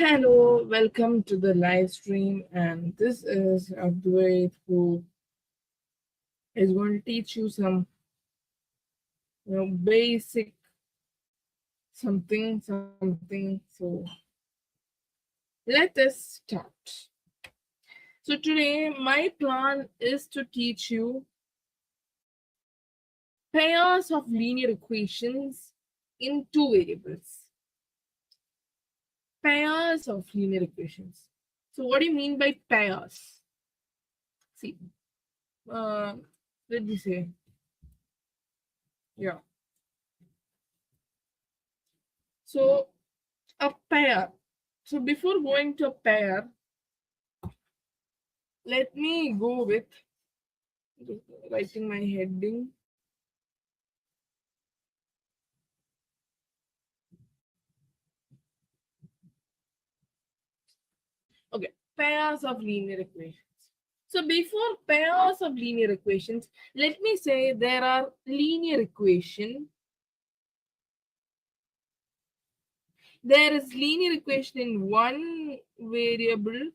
Hello, welcome to the live stream, and this is Abdul who is going to teach you some, basic something. So let us start. So today my plan is to teach you pairs of linear equations in two variables. Pairs of linear equations. So what do you mean by pairs? See, uh, let me say, yeah. So a pair. So before going to a pair, let me go with writing my heading. Okay, pairs of linear equations. So before pairs of linear equations, let me say there are linear equation. There is linear equation in one variable.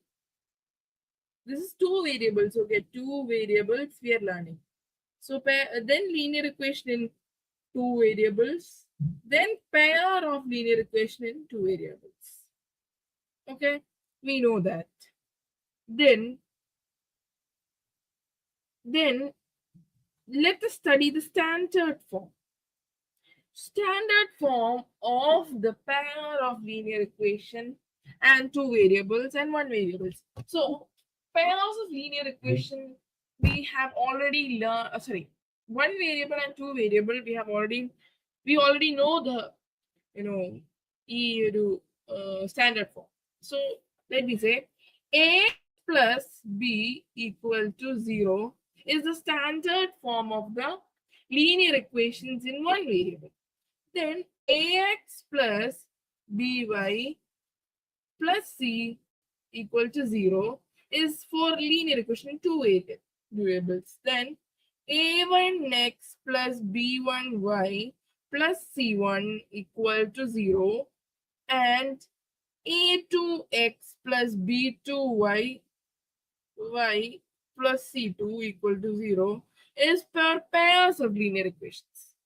This is two variables. Okay, two variables we are learning. So then linear equation in two variables. Then pair of linear equation in two variables. Okay, we know that. Then let us study the standard form. Standard form of the pair of linear equation and two variables and one variables. So pairs of linear equation we have already learned. Sorry, one variable and two variable we already know the standard form. So let me say a plus b equal to 0 is the standard form of the linear equations in one variable. Then ax plus by plus c equal to 0 is for linear equation in two variables. Then a1x plus b1y plus c1 equal to 0 and a2x plus b2y plus c2 equal to 0 is per pairs of linear equations.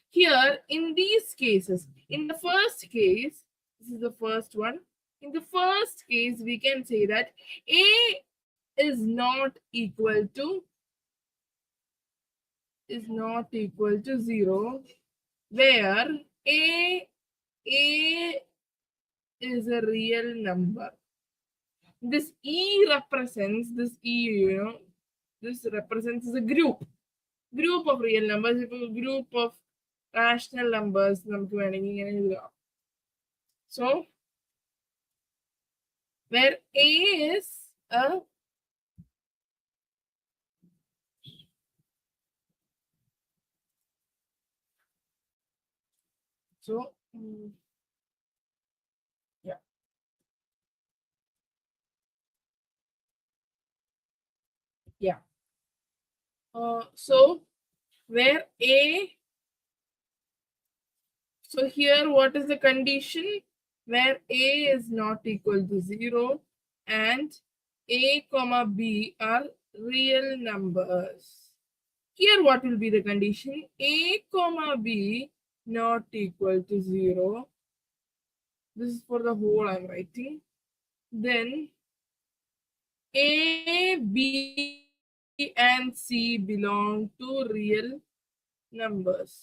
Here, in these cases, in the first case, this is the first one. In the first case, we can say that A is not equal to 0, where A is a real number. This E represents this this represents a group of real numbers. If a group of rational numbers നമുക്ക് വേണമെങ്കിൽ ഇങ്ങനെ എഴുതാം. So where A is a yeah. Yeah. So where A, so here what is the condition? Where A is not equal to 0 and A comma B are real numbers. Here what will be the condition? A comma B not equal to 0. This is for the whole I'm writing. Then A, B and C belong to real numbers.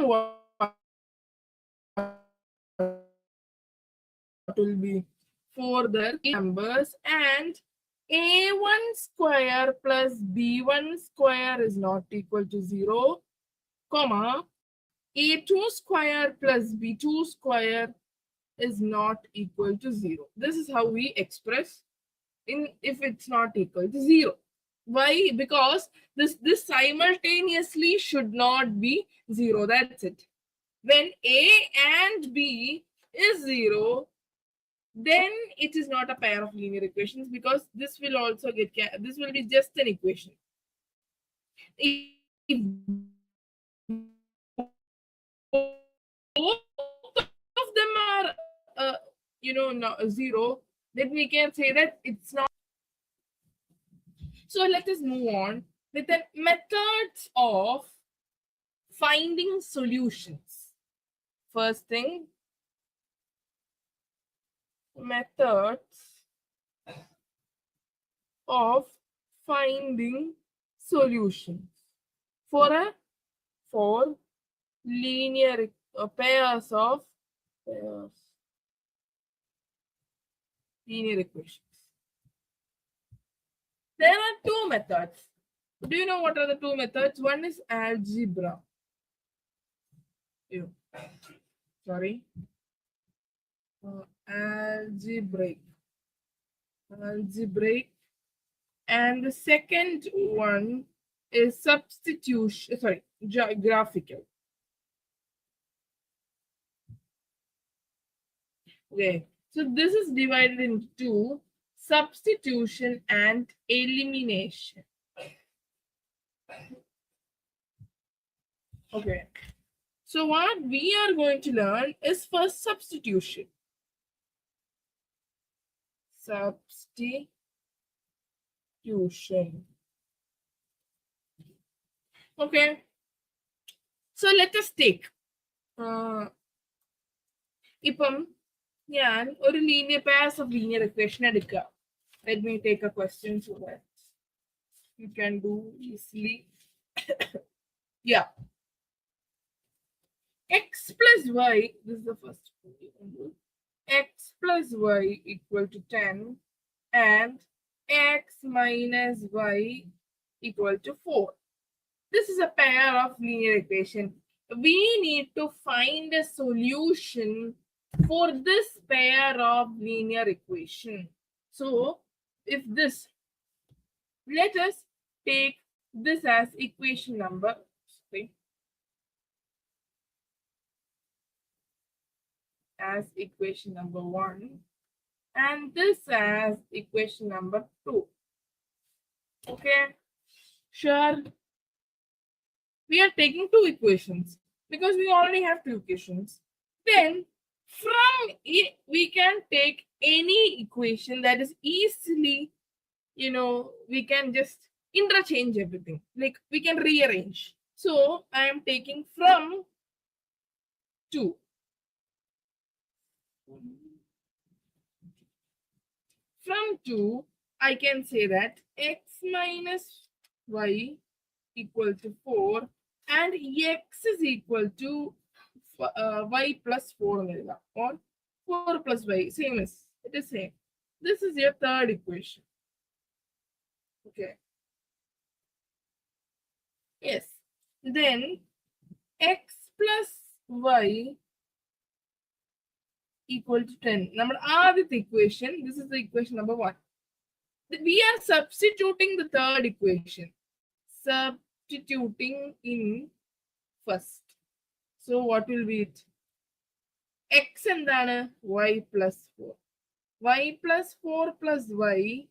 what will be further numbers, and a1 square plus b1 square is not equal to 0, comma a2 square plus b2 square is not equal to 0. This is how we express in if it's not equal to 0. Why? Because this simultaneously should not be 0. That's it. When a and b is 0, then it is not a pair of linear equations, because this will also get this will be just an equation. If both of them are zero, then we can say that it's not. So let us move on with the methods of finding solutions. First thing, methods of finding solutions for linear pairs of linear equations. There are two methods. Do you know what are the two methods? One is algebra. Sorry. Algebraic. And the second one is substitution. Sorry, graphical. Okay. So this is divided into substitution and elimination. Okay. So what we are going to learn is first substitution. Substitution. Okay. So let us take. ഇപ്പം ഞാൻ ഒരു linear pairs of linear equation എടുക്കുക. Let me take a question so that you can do easily. Yeah. X plus y, this is the first one you can do. X plus y equal to 10 and x minus y equal to 4. This is a pair of linear equation. We need to find a solution for this pair of linear equation. So if this, let us take this as equation number, as equation number 1 and this as equation number 2. Okay, sure. We are taking two equations because we already have two equations. Then from it, we can take any equation that is easily, we can just interchange everything. Like we can rearrange. So I am taking from 2. From 2, I can say that x minus y equal to 4 and x is equal to y plus 4 or 4 plus y, same as it is same. This is your third equation. Okay. Yes. Then x plus y equal to 10. Number the equation. This is the equation number 1. We are substituting the third equation. Substituting in first. So what will be it? X and then y plus 4. Y plus 4 plus y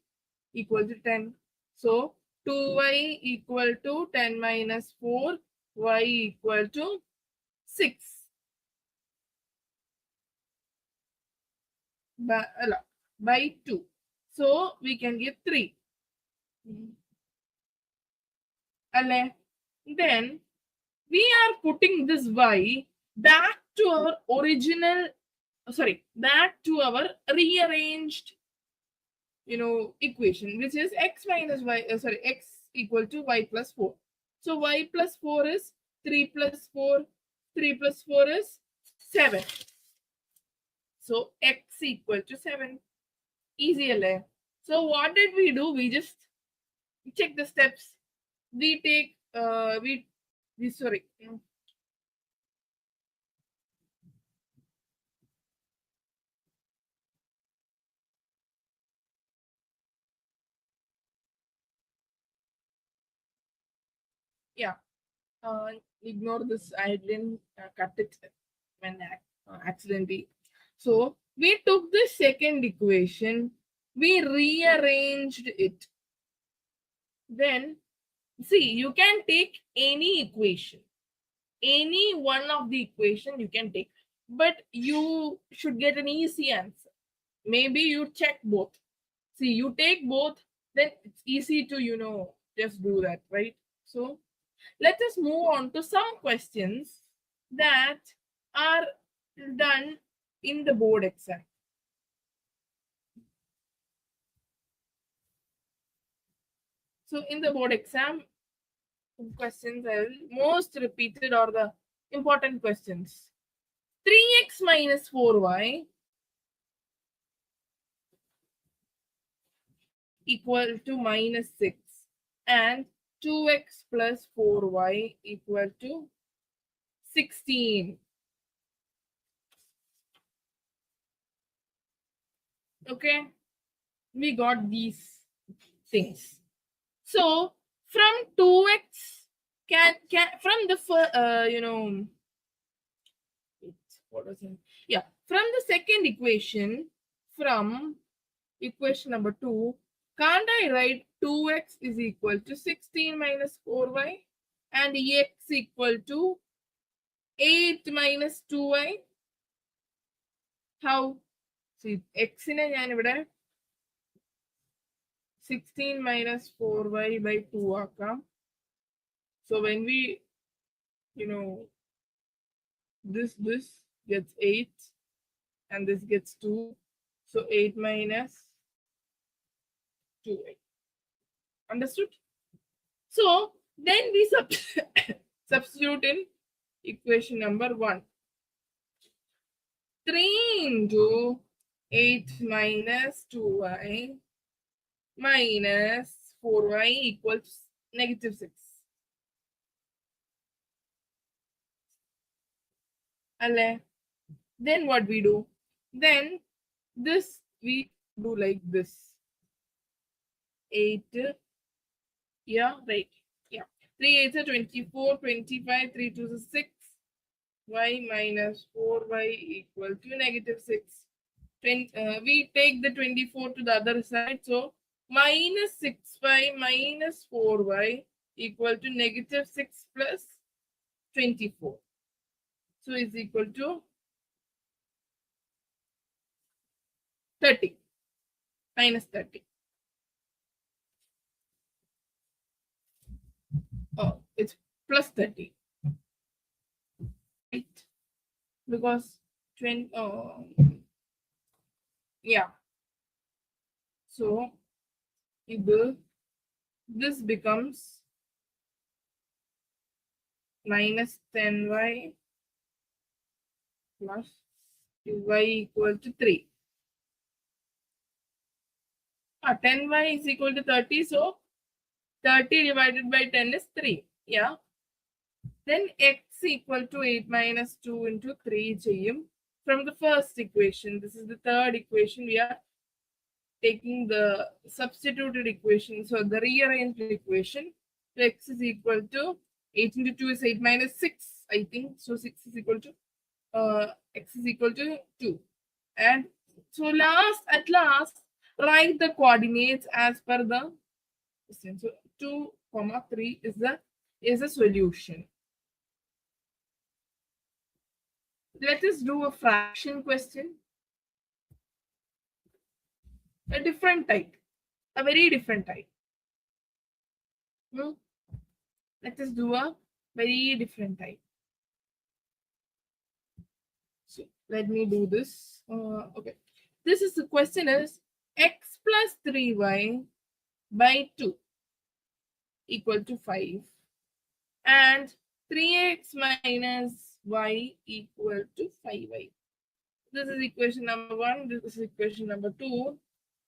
equal to 10. So 2y equal to 10 minus 4. Y equal to 6. By 2. So we can give 3. Then we are putting this y back to our original, back to our rearranged, equation, which is x minus y, x equal to y plus 4. So y plus 4 is 3 plus 4, 3 plus 4 is 7. So x equal to 7. Easy, alle. So what did we do? We just check the steps. We take, sorry. Yeah, ignore this. I didn't cut it when accidentally. So we took the second equation, we rearranged it. Then see, you can take any equation, any one of the equation you can take, but you should get an easy answer. Maybe you check both. See, you take both, then it's easy to just do that, right? So let us move on to some questions that are done in the board exam. So in the board exam, questions are most repeated or the important questions. 3x minus 4y equal to minus 6 and 2x plus 4y equal to 16. Okay, we got these things. So from 2x can from the what was it? Yeah, from the second equation, from equation number 2, can't I write 2x is equal to 16 minus 4y and x equal to 8 minus 2y? How? See, x in a 16 minus 4y by 2 akam. So when we, this gets 8 and this gets 2. So 8 minus 2y. Understood? So then we substitute in equation number 1. 3 into 8 minus 2y minus 4y equals negative 6. Then what we do? Then this we do like this. 8, yeah, right. Yeah. 3 8 are 24, 25, 3 2 is 6. Y minus 4y equal to negative 6. We take the 24 to the other side. So minus 6y minus 4y equal to negative 6 plus 24. So is equal to 30. Minus 30. Oh, it's plus 30. Right? Because 20, yeah. So this becomes minus 10y plus y equal to 3. 10y is equal to 30. So 30 divided by 10 is 3. Yeah. Then x equal to 8 minus 2 into 3 cheyum. From the first equation, this is the third equation, we are taking the substituted equation. So the rearranged equation, so x is equal to 8 into 2 is 8 minus 6, I think. So 6 is equal to x is equal to 2. And so at last, write the coordinates as per the question. So 2, 3 is the solution. Let us do a fraction question. A different type. A very different type. Let us do a very different type. So let me do this. Okay. This is the question is x plus 3y by 2 equal to 5 and 3x minus y equal to 5y. This is equation number 1. This is equation number 2.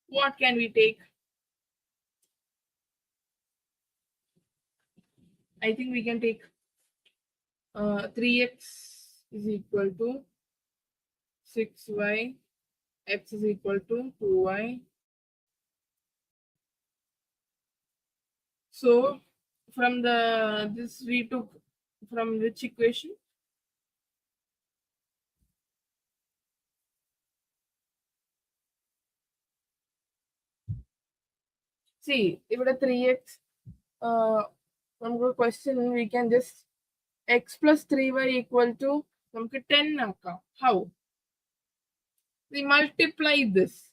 What can we take? I think we can take 3x is equal to 6y, x is equal to 2y. So from this we took from which equation? See, if it 3x, question, we can just x plus 3y equal to 10 now. How? We multiply this.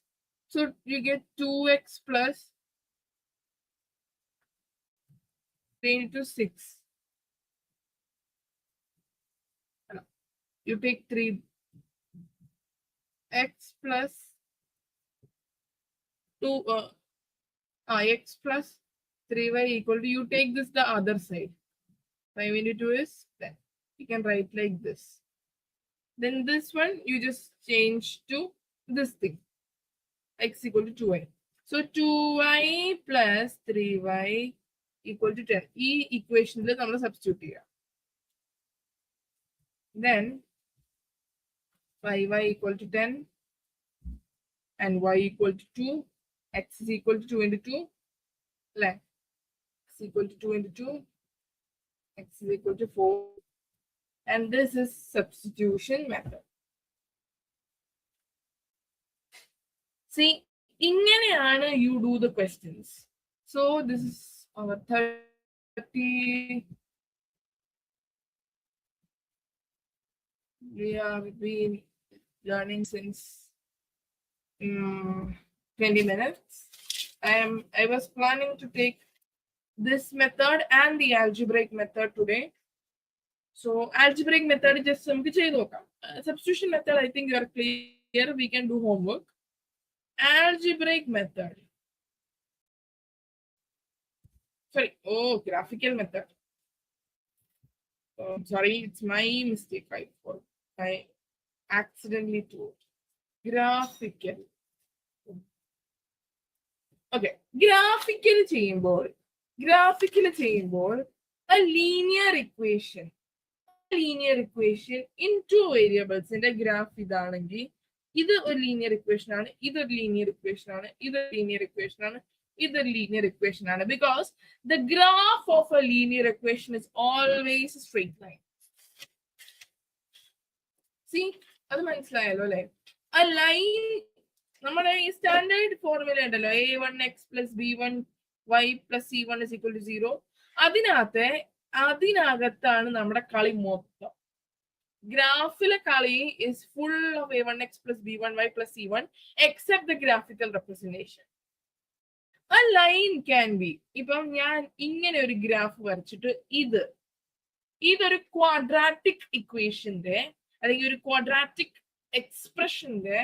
So you get 2x plus 3 into 6. You take 3 x plus 2 x plus 3y equal to, you take this the other side. 5 into 2 is 10. You can write like this. Then this one you just change to this thing, x equal to 2y. So 2y plus 3y equal to 10. E equation we substitute here. Then 5y equal to 10 and y equal to 2. X is equal to 2 into 2. X is equal to 2 into 2. X is equal to 4. And this is substitution method. See, ingane you do the questions. So this is our 30. We have been learning since 20 minutes. I was planning to take this method and the algebraic method today. So algebraic method just substitution method, I think you are clear. We can do homework. Algebraic method. Sorry, graphical method. Sorry, it's my mistake. I accidentally told. Graphical. Okay, graphical symbol. A linear equation. In two variables in the graph either a linear equation, either linear equation, either linear equation, either linear equation, because the graph of a linear equation is always a straight line. See, that's a line. Standard formula a1x plus b1y plus c1 is equal to 0. അതിനകത്താണ് നമ്മുടെ കളി മൊത്തം. ഗ്രാഫിലെ കളി is full of a1x plus b1y plus c1 except the graphical representation. A line can be, ഇപ്പം ഞാൻ ഇങ്ങനെ ഒരു ഗ്രാഫ് വരച്ചിട്ട് ഇതൊരു ക്വാഡ്രാറ്റിക് ഇക്വേഷന്റെ അല്ലെങ്കിൽ ഒരു ക്വാഡ്രാറ്റിക് എക്സ്പ്രഷന്റെ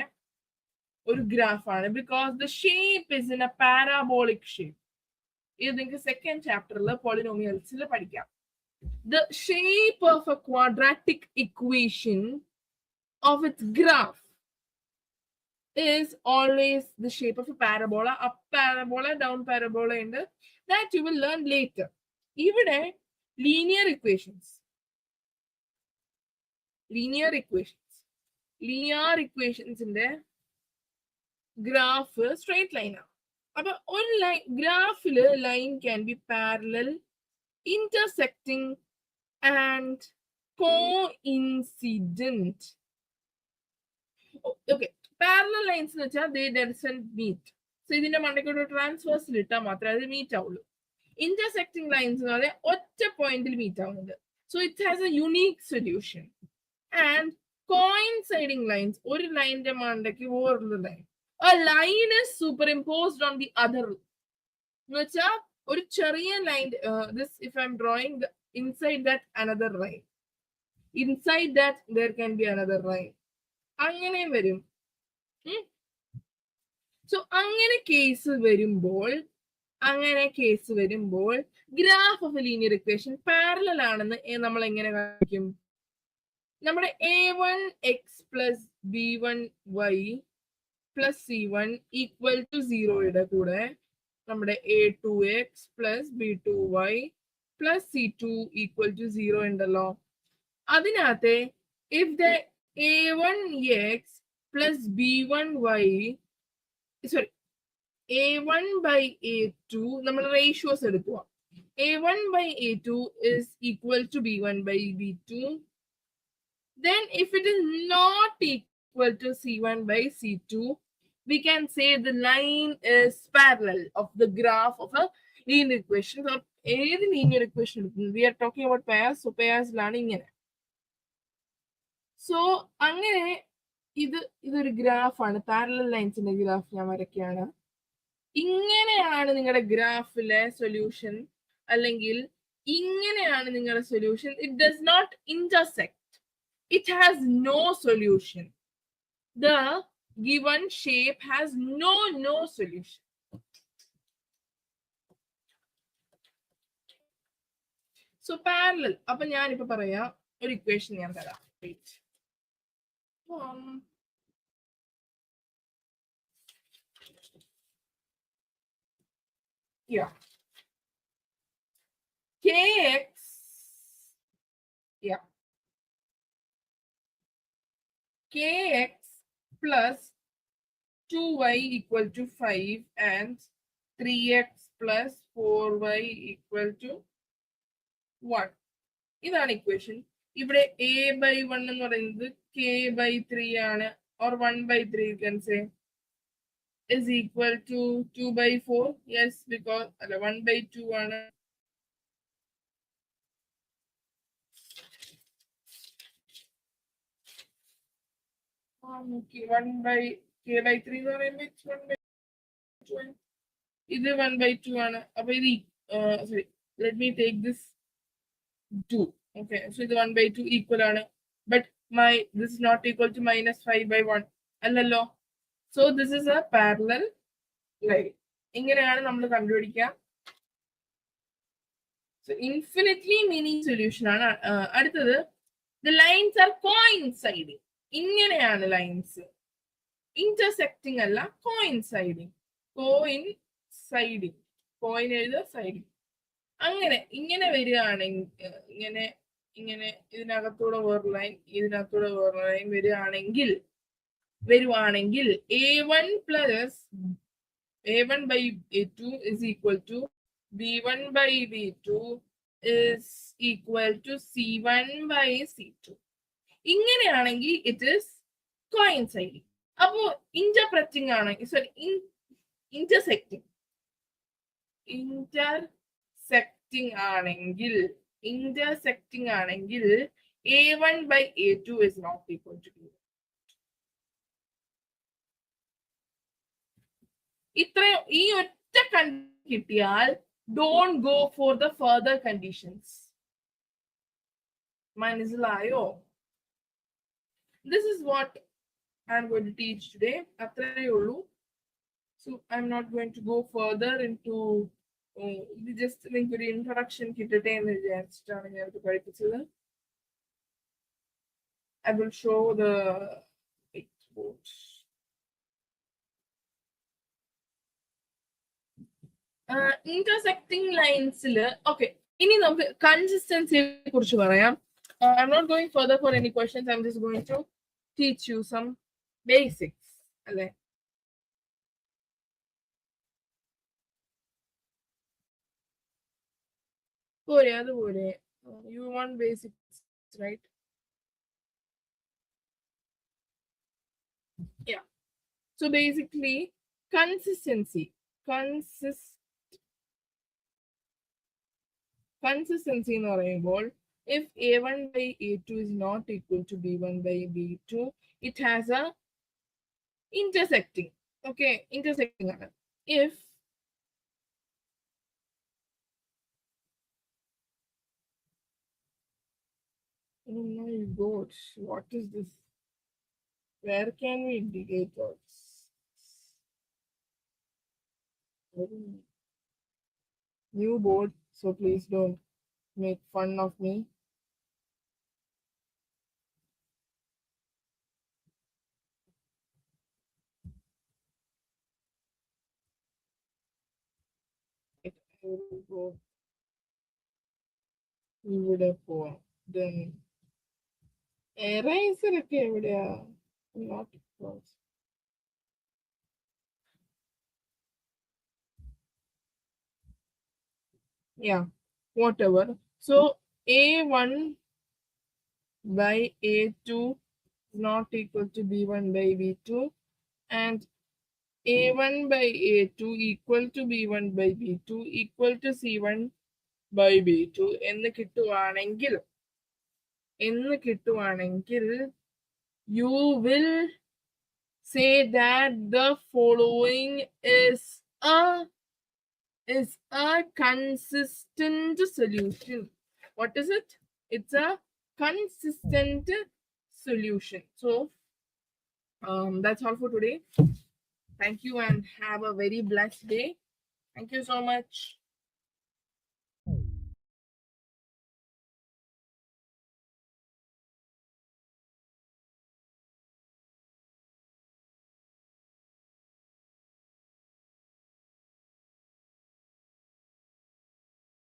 ഒരു ഗ്രാഫാണ്, because the shape is in a parabolic shape. ഇത് നിങ്ങൾക്ക് സെക്കൻഡ് ചാപ്റ്ററിൽ പോളിനോമിയൽസിൽ പഠിക്കാം. The shape of a quadratic equation of its graph is always the shape of a parabola. Up parabola, down parabola, and that you will learn later. Even linear equations in the graph straight line. But on graph line can be parallel, intersecting, and coincident. Okay, parallel lines they doesn't meet. So this is a transverse meet. Intersecting lines are point meet. So it has a unique solution. And coinciding lines, one line line. A line is superimposed on the other. Or line, this if I'm drawing inside that another line. Inside that there can be another line. So case graph of a linear equation parallel നമ്മുടെ a1x plus b1y plus c1 equal to 0യുടെ കൂടെ നമ്മുടെ a2x plus b2y plus c2 equal to 0 ഉണ്ടല്ലോ. അതിനകത്തെ if the a1x plus b1y sorry a1 by a2 നമ്മൾ ratios എടുക്കുക. a1 by a2 is equal to b1 by b2. Then if it is not equal to c1 by c2, we can say the line is parallel of the graph of a linear equation. So ഏത് linear equation we are talking about pairs, so pairs ലാണ് ഇങ്ങനെ. So അങ്ങനെ ഇതൊരു ഗ്രാഫാണ്, parallel ലൈൻസിന്റെ graph ഞാൻ വരയ്ക്കുകയാണ്. ഇങ്ങനെയാണ് നിങ്ങളുടെ ഗ്രാഫിലെ സൊല്യൂഷൻ, അല്ലെങ്കിൽ ഇങ്ങനെയാണ് നിങ്ങളുടെ solution. It does not intersect, it has no solution. The given shape has no solution. So parallel, അപ്പൊ ഞാനിപ്പോ പറയാം ഒരു ഇക്വേഷൻ ഞാൻ തരാം. Yeah, kx, yeah, kx plus 2y equal to 5 and 3x plus 4y equal to 1. ഇതാണ് equation. ഇവിടെ a by 1 എന്ന് പറയുന്നത് k by 3 ആണ്, or 1 by 3 you can say, is equal to 2 by 4. Yes, because 1 by 2 ആണ്. Okay, 1 by k by 3 എന്ന് പറയുമ്പോൾ it's 1 by 2. ഇത് 1 by 2 ആണ്. അപ്പൊ ഇത് sorry, let me take this 2. Okay, so ഇത് 1 by 2 equal ആണ്. But this is not equal to minus 5 by 1. അല്ലല്ലോ. So this is a parallel line. ഇങ്ങനെയാണ് നമ്മൾ കണ്ടുപിടിക്കുക. So infinitely meaning solution ആണ്. അടുത്തത് the lines are coinciding. ഇങ്ങനെയാണ് lines, intersecting അല്ല, കോയിൻസൈഡിങ്. കോയിൻ എഴുതുക, സൈഡിങ്. ഇങ്ങനെ വരികയാണെങ്കിൽ, ഇങ്ങനെ ഇതിനകത്തൂടെ വേറെ ലൈൻ, ഇതിനകത്തൂടെ വേറെ ലൈൻ വരുവാണെങ്കിൽ a1 plus a1 by a2 is equal to b1 by b2 is equal to c1 by c2. ഇങ്ങനെയാണെങ്കിൽ ഇറ്റ് ഈസ് കോയിൻസൈഡിങ്. അപ്പോ ഇന്റർപ്രറ്റിംഗ് ആണെങ്കിൽ, സോറി, ഇന്റർസെക്റ്റിംഗ് ആണെങ്കിൽ a1 by a2 is not equal to b1. ഇത്രയും ഈ ഒറ്റ condition കിട്ടിയാൽ don't go for the further conditions. മനസ്സിലായോ? This is what I'm going to teach today. So I'm not going to go further into just an introduction. I will show the export. Intersecting lines. Okay. ഇനി നമുക്ക് കൺസിസ്റ്റൻസിയെ കുറിച്ച് പറയാം. I'm not going further for any questions. I'm just going to teach you some basics. അല്ലേ? അതുപോലെ you want basics, right? Yeah. So basically, consistency എന്ന് പറയുമ്പോൾ, if a1 by a2 is not equal to b1 by b2, it has a intersecting. Okay, intersecting. If oh my god, what is this? Where can we indicate dots? New board, so please don't make fun of me. ഇവിടെ പോവാം. Then eraser ഒക്കെ എവിടെയാ? Not close. Yeah, whatever. So A1 by A2 is not equal to B1 by B2, and A1 by A2 equal to B1 by B2 equal to C1 by B2 എന്ന് കിട്ടുവാണെങ്കിൽ you will say that the following is a consistent solution. What is it? It's a consistent solution. So that's all for today. Thank you and have a very blessed day. Thank you so much.